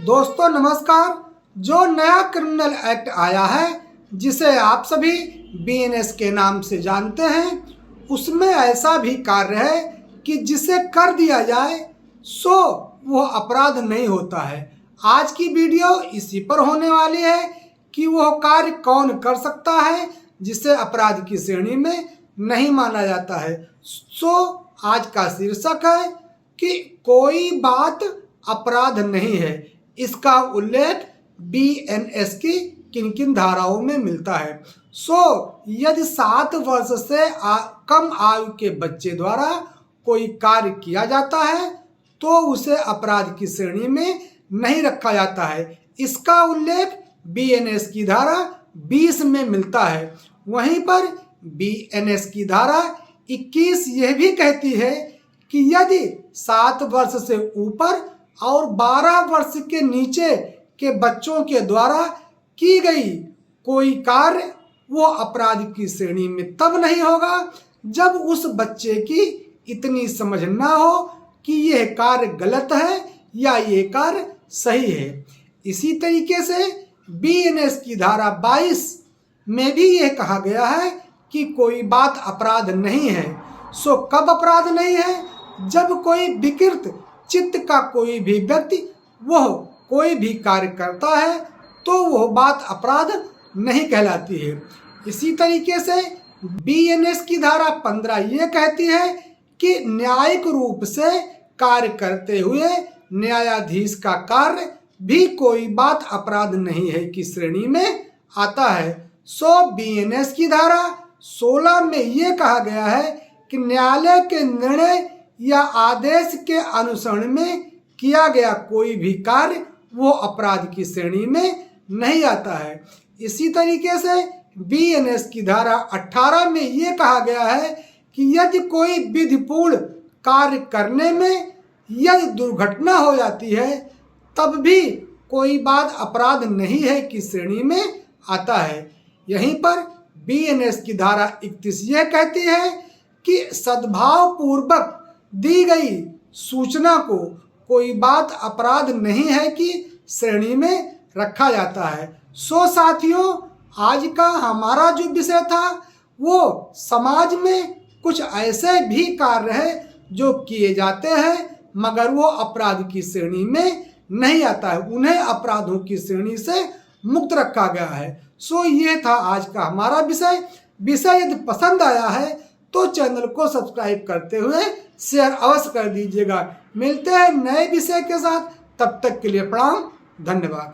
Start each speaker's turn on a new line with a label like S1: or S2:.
S1: दोस्तों नमस्कार। जो नया क्रिमिनल एक्ट आया है जिसे आप सभी बीएनएस के नाम से जानते हैं, उसमें ऐसा भी कार्य है कि जिसे कर दिया जाए सो वह अपराध नहीं होता है। आज की वीडियो इसी पर होने वाली है कि वह कार्य कौन कर सकता है जिसे अपराध की श्रेणी में नहीं माना जाता है। सो आज का शीर्षक है कि कोई बात अपराध नहीं है। इसका उल्लेख बीएनएस की किन किन धाराओं में मिलता है। यदि 7 वर्ष से कम आयु के बच्चे द्वारा कोई कार्य किया जाता है तो उसे अपराध की श्रेणी में नहीं रखा जाता है। इसका उल्लेख बीएनएस की धारा 20 में मिलता है। वहीं पर बीएनएस की धारा 21 यह भी कहती है कि यदि 7 वर्ष से ऊपर और 12 वर्ष के नीचे के बच्चों के द्वारा की गई कोई कार्य वो अपराध की श्रेणी में तब नहीं होगा जब उस बच्चे की इतनी समझ ना हो कि यह कार्य गलत है या ये कार्य सही है। इसी तरीके से बीएनएस की धारा 22 में भी यह कहा गया है कि कोई बात अपराध नहीं है। कब अपराध नहीं है? जब कोई विकृत चित्त का कोई भी व्यक्ति वह कोई भी कार्य करता है तो वह बात अपराध नहीं कहलाती है। इसी तरीके से बीएनएस की धारा 15 ये कहती है कि न्यायिक रूप से कार्य करते हुए न्यायाधीश का कार्य भी कोई बात अपराध नहीं है की श्रेणी में आता है। बीएनएस की धारा 16 में ये कहा गया है कि न्यायालय के निर्णय या आदेश के अनुसरण में किया गया कोई भी कार्य वो अपराध की श्रेणी में नहीं आता है। इसी तरीके से बीएनएस की धारा 18 में ये कहा गया है कि यदि कोई विधिपूर्ण कार्य करने में यदि दुर्घटना हो जाती है तब भी कोई बात अपराध नहीं है की श्रेणी में आता है। यहीं पर बीएनएस की धारा 31 यह कहती है कि सद्भाव पूर्वक दी गई सूचना को कोई बात अपराध नहीं है कि श्रेणी में रखा जाता है। साथियों, आज का हमारा जो विषय था वो समाज में कुछ ऐसे भी कार्य है जो किए जाते हैं मगर वो अपराध की श्रेणी में नहीं आता है, उन्हें अपराधों की श्रेणी से मुक्त रखा गया है। ये था आज का हमारा विषय यदि पसंद आया है तो चैनल को सब्सक्राइब करते हुए शेयर अवश्य कर दीजिएगा। मिलते हैं नए विषय के साथ, तब तक के लिए प्रणाम, धन्यवाद।